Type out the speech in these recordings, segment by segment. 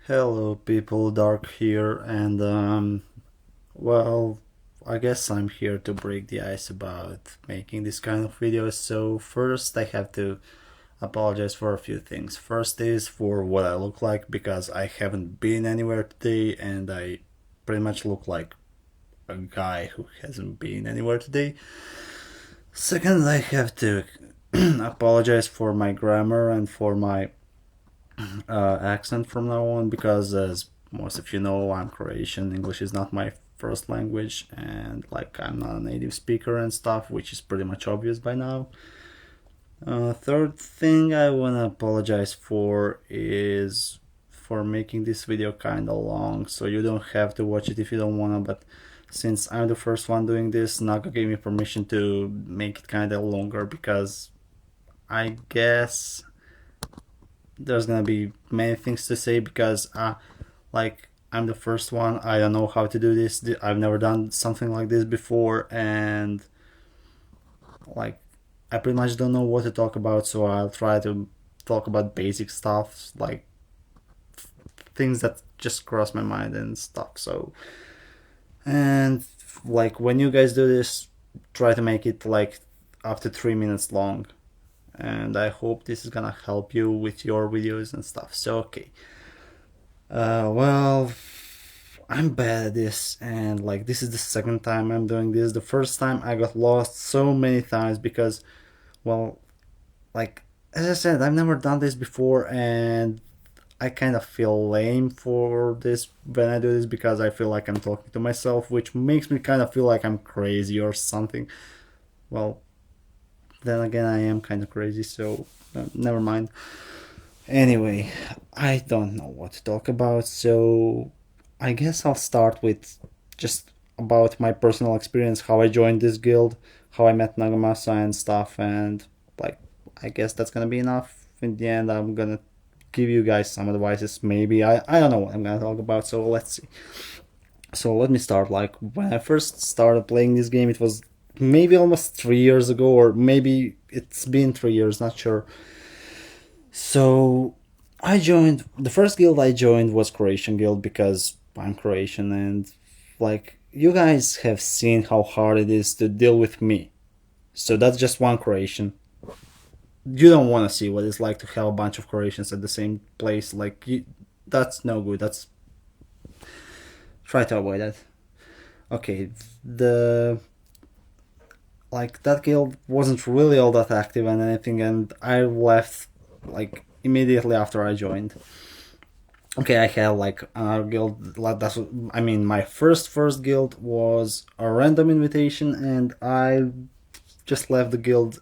Hello people, Dark here, and well, I guess I'm here to break the ice about making this kind of videos. So first I have to apologize for a few things. First is for what I look like because I haven't been anywhere today and I pretty much look like a guy who hasn't been anywhere today. Second, I have to apologize for my grammar and for my accent from now on because, as most of you know, I'm Croatian. English is not my first language, and like I'm not a native speaker and stuff, which is pretty much obvious by now. Third thing I wanna apologize for is for making this video kinda long, so you don't have to watch it if you don't wanna. But since I'm the first one doing this, Naga gave me permission to make it kinda longer because I guess there's gonna be many things to say because like I'm the first one. I don't know how to do this. I've never done something like this before, and like I pretty much don't know what to talk about. So I'll try to talk about basic stuff, like things that just cross my mind and stuff. So and like when you guys do this, try to make it like up to 3 minutes long, and I hope this is gonna help you with your videos and stuff. So okay, well, I'm bad at this, and like this is the second time I'm doing this. The first time I got lost so many times because, well, like as I said, I've never done this before, and I kind of feel lame for this when I do this because I feel like I'm talking to myself, which makes me kind of feel like I'm crazy or something. Well, then again, I am kind of crazy, so never mind. Anyway, I don't know what to talk about, so I guess I'll start with just about my personal experience, how I joined this guild, how I met Nagamasa and stuff, and like I guess that's gonna be enough. In the end, I'm gonna give you guys some advices. Maybe I don't know what I'm gonna talk about, so let's see. So let me start. Like when I first started playing this game, it was maybe almost 3 years ago, or maybe it's been 3 years, not sure. So I joined the first guild I joined was Croatian guild because I'm Croatian, and like you guys have seen how hard it is to deal with me. So that's just one Croatian. You don't want to see what it's like to have a bunch of Croatians at the same place. Like that's no good. That's try to avoid that. Okay, the like that guild wasn't really all that active and anything, and I left like immediately after I joined. Okay, I had like another guild. I mean, my first guild was a random invitation, and I just left the guild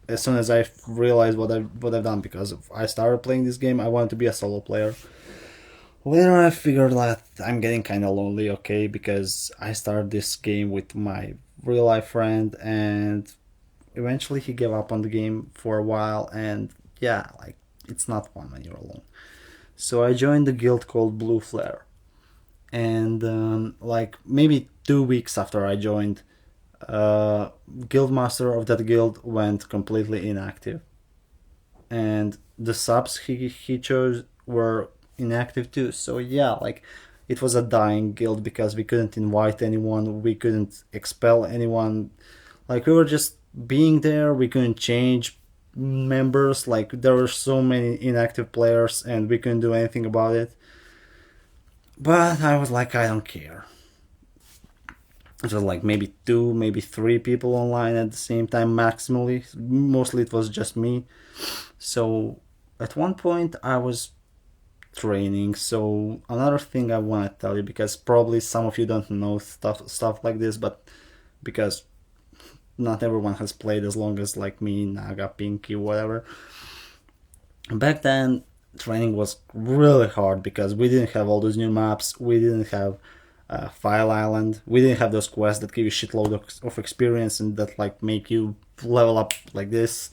as soon as I realized what I've done because I started playing this game. I wanted to be a solo player. Later, I figured that I'm getting kind of lonely. Okay, because I started this game with my real life friend, and eventually he gave up on the game for a while, and yeah, like it's not fun when you're alone. So I joined the guild called Blue Flare, and like maybe 2 weeks after I joined, guildmaster of that guild went completely inactive, and the subs he chose were inactive too. So yeah, like it was a dying guild because we couldn't invite anyone, we couldn't expel anyone, like we were just being there. We couldn't change members, like there were so many inactive players and we couldn't do anything about it. But I was like, I don't care. It was like maybe two, maybe three people online at the same time maximally. Mostly it was just me. So at one point I was training. So another thing I want to tell you, because probably some of you don't know stuff like this, but because not everyone has played as long as like me, Naga, Pinky, whatever. Back then, training was really hard because we didn't have all those new maps. We didn't have File Island. We didn't have those quests that give you shitload of experience and that like make you level up like this.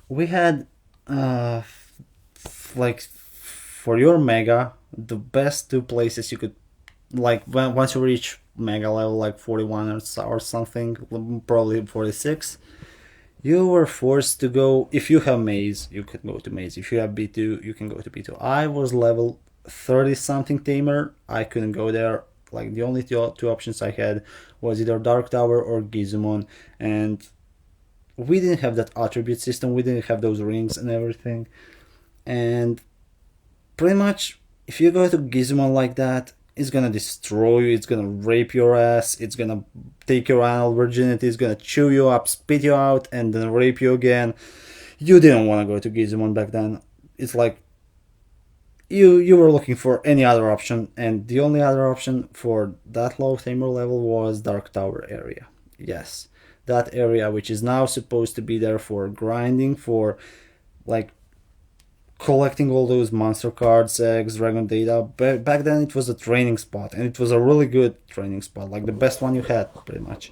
We had like for your mega, the best two places you could like once you reach mega level like 41 or something, probably 46, you were forced to go. If you have maze, you could go to maze. If you have B2, you can go to B2. I was level 30 something tamer, I couldn't go there. Like the only two options I had was either Dark Tower or Gizumon, and we didn't have that attribute system, we didn't have those rings and everything. And pretty much, if you go to Gizmo like that, it's gonna destroy you, it's gonna rape your ass, it's gonna take your anal virginity, it's gonna chew you up, spit you out, and then rape you again. You didn't want to go to Gizmo back then. It's like you were looking for any other option, and the only other option for that low tamer level was Dark Tower area. Yes, that area which is now supposed to be there for grinding, for like collecting all those monster cards, eggs, dragon data. But back then it was a training spot, and it was a really good training spot, like the best one you had, pretty much.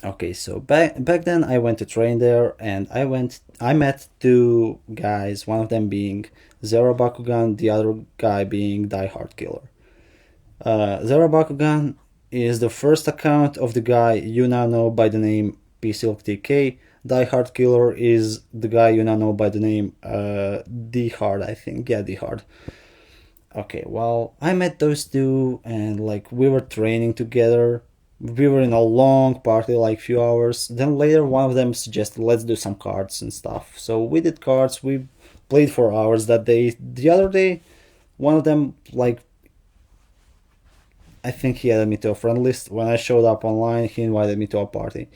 Okay, so back then I went to train there, and I met two guys, one of them being Zero Bakugan, the other guy being Die Hard Killer. Zero Bakugan is the first account of the guy you now know by the name PSilk Die Hard Killer is the guy you now know by the name D Hard, I think. Yeah, D Hard. Okay, well, I met those two, and like we were training together. We were in a long party, like few hours. Then later, one of them suggested, let's do some cards and stuff. So we did cards. We played for hours that day. The other day, one of them, like, I think he added me to a friend list. When I showed up online, he invited me to a party.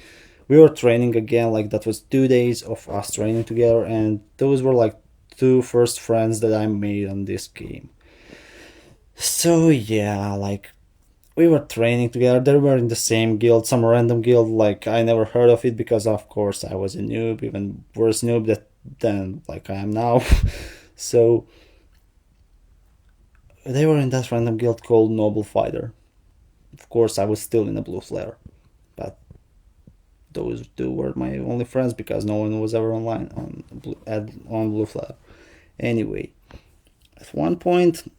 We were training again, like that was 2 days of us training together, and those were like two first friends that I made on this game. So yeah, like we were training together. They were in the same guild, some random guild. Like I never heard of it because, of course, I was a noob, even worse noob than like I am now. So they were in that random guild called Noble Fighter. Of course, I was still in a blue flare, but those two were my only friends because no one was ever online on blue flare. Anyway, at one point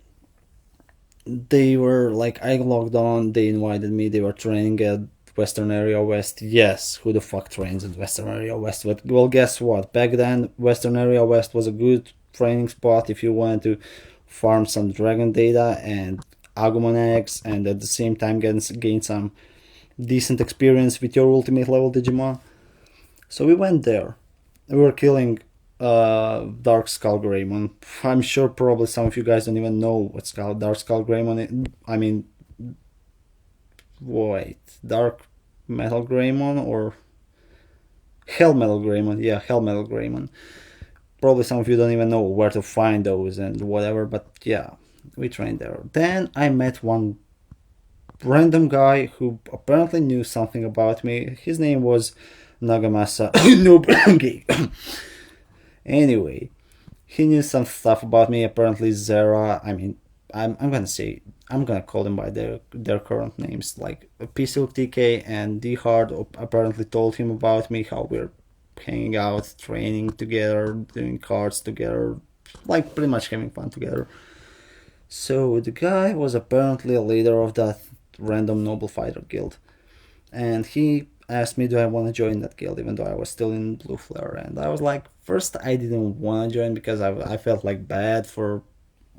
they were like, I logged on, they invited me, they were training at Western Area West. Yes, who the fuck trains at Western Area West? But, well, guess what? Back then, Western Area West was a good training spot if you wanted to farm some dragon data and Agumon eggs, and at the same time gain some decent experience with your ultimate level Digimon. So we went there. We were killing Dark Skull Greymon. I'm sure probably some of you guys don't even know what's called Dark Skull Greymon is. I mean, wait, Dark Metal Greymon or Hell Metal Greymon? Yeah, Hell Metal Greymon. Probably some of you don't even know where to find those and whatever, but yeah, we trained there. Then I met one random guy who apparently knew something about me. His name was Nagamasa. No, anyway, he knew some stuff about me. Apparently, Zera. I mean, I'm gonna call them by their current names. Like PSilk TK and D Hard apparently told him about me, how we're hanging out, training together, doing cards together, like pretty much having fun together. So the guy was apparently a leader of that random Noble Fighter guild, and he asked me, do I want to join that guild, even though I was still in Blue Flare. And I was like, first I didn't want to join because I felt like bad for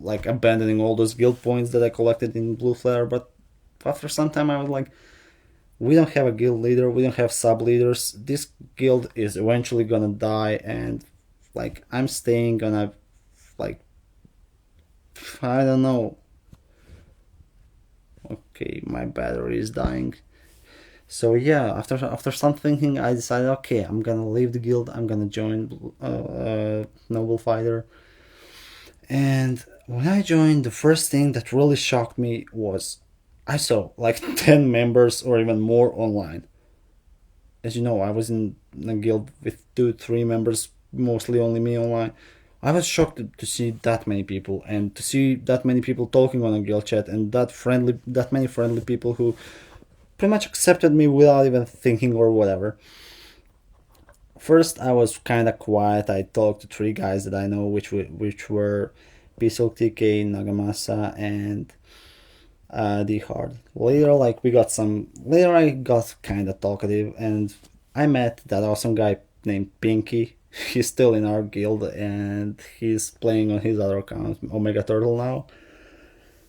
like abandoning all those guild points that I collected in Blue Flare. But after some time I was like, we don't have a guild leader, we don't have sub leaders, this guild is eventually gonna die, and like I'm staying gonna, like, I don't know. Okay, my battery is dying. So yeah, after some thinking, I decided, okay, I'm gonna leave the guild. I'm gonna join Noble Fighter. And when I joined, the first thing that really shocked me was I saw like 10 members or even more online. As you know, I was in a guild with 2, 3 members, mostly only me online. I was shocked to see that many people, and to see that many people talking on a guild chat, and that many friendly people who pretty much accepted me without even thinking or whatever. First, I was kind of quiet. I talked to 3 guys that I know, which were PSilk TK, Nagamasa, and D Hard. Later, I got kind of talkative, and I met that awesome guy named Pinky. he's still in our guild and he's playing on his other account, Omega Turtle now.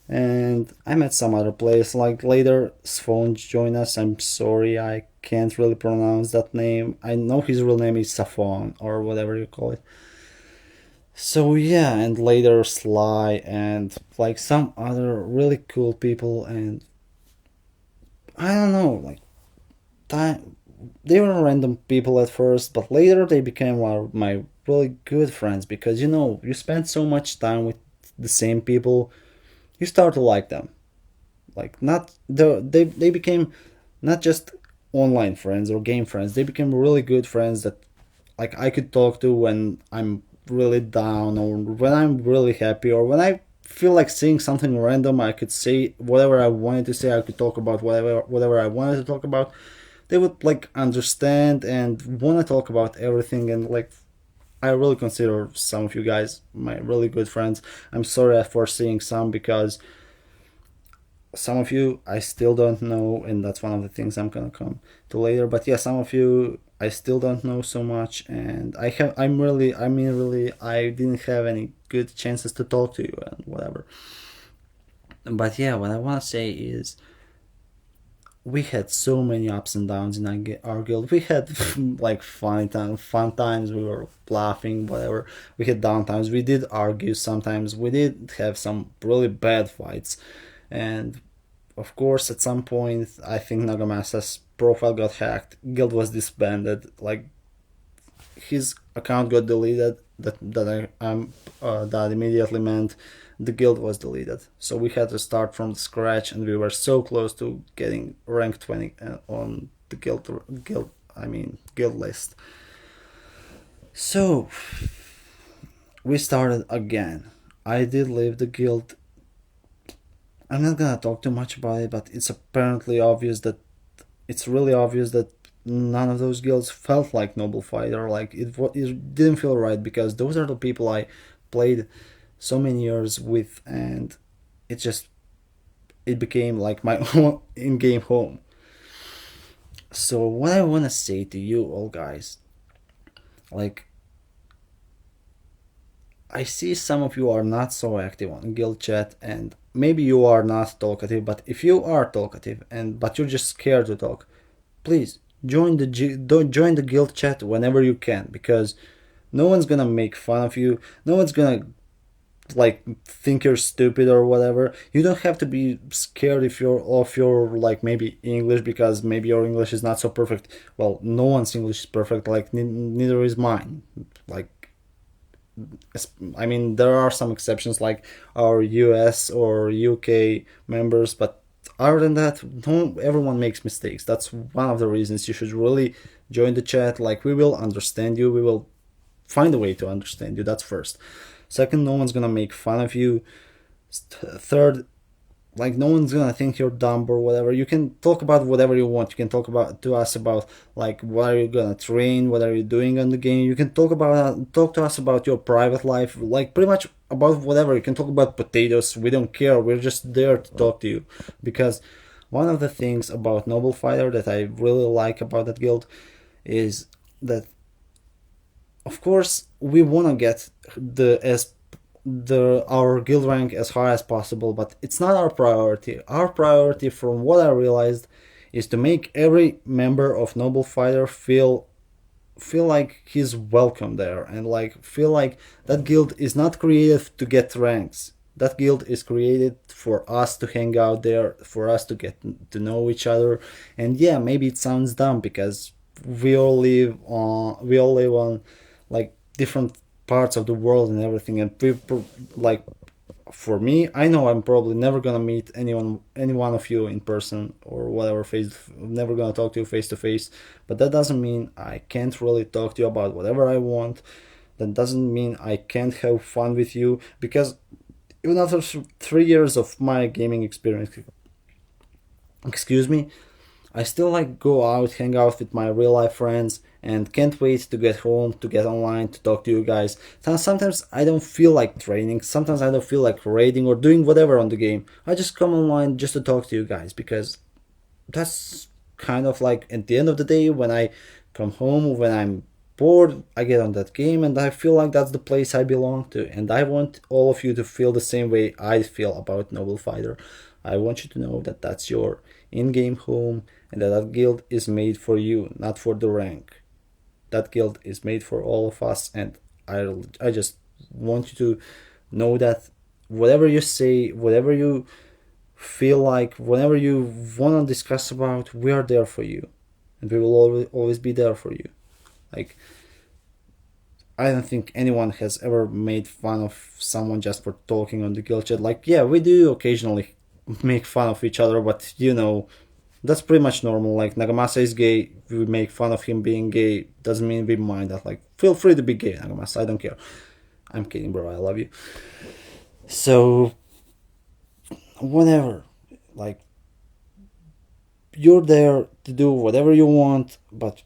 And I met some other players like later. Sphone joined us. I'm sorry, I can't really pronounce that name. I know his real name is Safon or whatever you call it. So yeah, and later Sly and like some other really cool people, and I don't know, like time they were random people at first, but later they became one of my really good friends because you spend so much time with the same people, you start to like them. Like not they became not just online friends or game friends. They became really good friends that like I could talk to when I'm really down or when I'm really happy or when I feel like saying something random. I could say whatever I wanted to say. I could talk about whatever I wanted to talk about. They would like understand and want to talk about everything, and like I really consider some of you guys my really good friends. I'm sorry for seeing some because some of you I still don't know, and that's one of the things I'm gonna come to later. But yeah, some of you I still don't know so much, and I mean really I didn't have any good chances to talk to you and whatever. But yeah, what I want to say is we had so many ups and downs in our guild. We had like fun times. We were laughing, whatever. We had down times. We did argue sometimes. We did have some really bad fights, and of course, at some point, I think Nagamasa's profile got hacked. Guild was disbanded. Like his account got deleted. That immediately meant the guild was deleted. So we had to start from scratch, and we were so close to getting rank 20 on the guild list. So we started again. I did leave the guild. I'm not gonna talk too much about it, but it's really obvious that none of those guilds felt like Noble Fighter. Like it didn't feel right because those are the people I played so many years with, and it just it became like my own in-game home. So what I want to say to you all guys, like I see some of you are not so active on guild chat, and maybe you are not talkative, but if you are talkative and but you're just scared to talk, please join the guild chat whenever you can, because no one's gonna make fun of you. No one's gonna like think you're stupid or whatever. You don't have to be scared if you're of your like maybe English, because maybe your English is not so perfect. Well, no one's English is perfect, like neither is mine. Like I mean, there are some exceptions like our US or UK members, but other than that, no, everyone makes mistakes. That's one of the reasons you should really join the chat. Like, we will understand you, we will find a way to understand you. That's first. Second, no one's gonna make fun of you. Third, like no one's gonna think you're dumb or whatever. You can talk about whatever you want. You can talk about to us about like what are you gonna train, what are you doing on the game. You can talk to us about your private life, like pretty much about whatever. You can talk about potatoes. We don't care. We're just there to talk to you, because one of the things about Noble Fighter that I really like about that guild is that of course we want to get the our guild rank as high as possible, but it's not our priority. Our priority, from what I realized, is to make every member of Noble Fighter feel like he's welcome there, and like feel like that guild is not created to get ranks. That guild is created for us to hang out there, for us to get to know each other. And yeah, maybe it sounds dumb because we all live on like different parts of the world and everything, and people like for me, I know I'm probably never gonna meet any one of you in person or whatever, never gonna talk to you face to face, but that doesn't mean I can't really talk to you about whatever I want. That doesn't mean I can't have fun with you, because even after 3 years of my gaming experience, excuse me, I still like go out, hang out with my real life friends, and can't wait to get home, to get online, to talk to you guys. Sometimes I don't feel like training, sometimes I don't feel like raiding or doing whatever on the game. I just come online just to talk to you guys, because that's kind of like at the end of the day when I come home, when I'm bored, I get on that game and I feel like that's the place I belong to. And I want all of you to feel the same way I feel about Noble Fighter. I want you to know that that's your in-game home and that guild is made for you, not for the rank. That guild is made for all of us, and I just want you to know that whatever you say, whatever you feel like, whatever you want to discuss about, we are there for you, and we will always be there for you. Like, I don't think anyone has ever made fun of someone just for talking on the guild chat. Like, yeah, we do occasionally make fun of each other, but that's pretty much normal. Like, Nagamasa is gay, we make fun of him being gay, doesn't mean we mind that. Like, feel free to be gay, Nagamasa, I don't care. I'm kidding, bro, I love you. So, whatever. Like, you're there to do whatever you want, but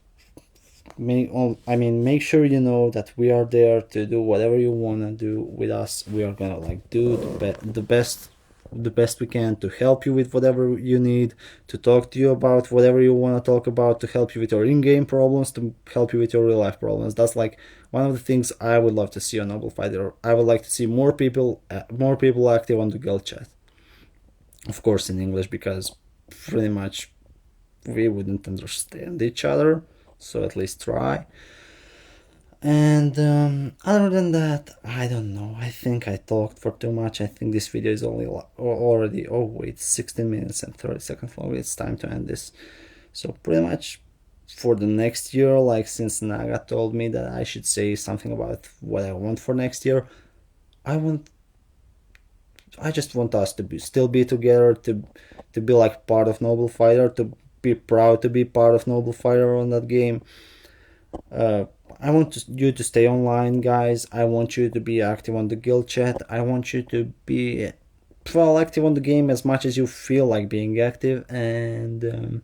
make sure you know that we are there to do whatever you want to do with us. We are gonna like do the best we can to help you with whatever you need, to talk to you about whatever you want to talk about, to help you with your in-game problems, to help you with your real life problems. That's like one of the things I would love to see on Noble Fighter. I would like to see more people active on the guild chat, of course in English, because pretty much we wouldn't understand each other, so at least try. And other than that, I don't know. I think I talked for too much. I think this video is already 16 minutes and 30 seconds long. It's time to end this. So pretty much for the next year, like, since Naga told me that I should say something about what I want for next year, I just want us to still be together, to be like part of Noble Fighter, to be proud to be part of Noble Fighter on that game. I want you to stay online, guys. I want you to be active on the guild chat. I want you to be active on the game as much as you feel like being active. And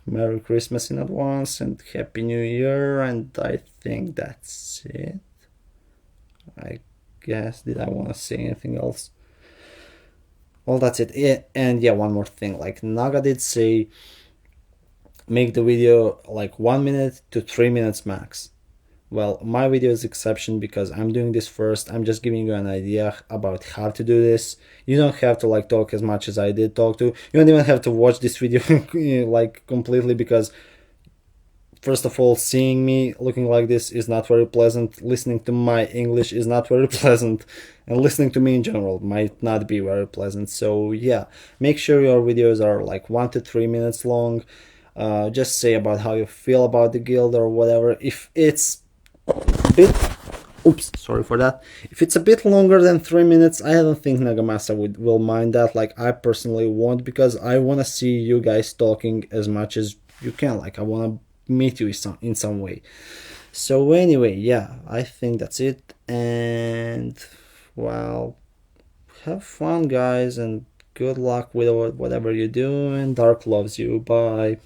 Merry Christmas in advance and Happy New Year. And I think that's it. I guess, did I want to say anything else? Well, that's it. Yeah, and yeah, one more thing. Like, Naga did say, make the video like 1 minute to 3 minutes max. Well, my video is exception because I'm doing this first. I'm just giving you an idea about how to do this. You don't have to like talk as much as I did talk to. You don't even have to watch this video like completely, because first of all, seeing me looking like this is not very pleasant. Listening to my English is not very pleasant, and listening to me in general might not be very pleasant. So yeah, make sure your videos are like 1 to 3 minutes long. Just say about how you feel about the guild or whatever. If it's a bit, sorry for that. If it's a bit longer than 3 minutes, I don't think Nagamasa will mind that. Like, I personally won't, because I want to see you guys talking as much as you can. Like, I want to meet you in some way. So anyway, yeah, I think that's it. And well, have fun, guys, and good luck with whatever you do. And Dark loves you. Bye.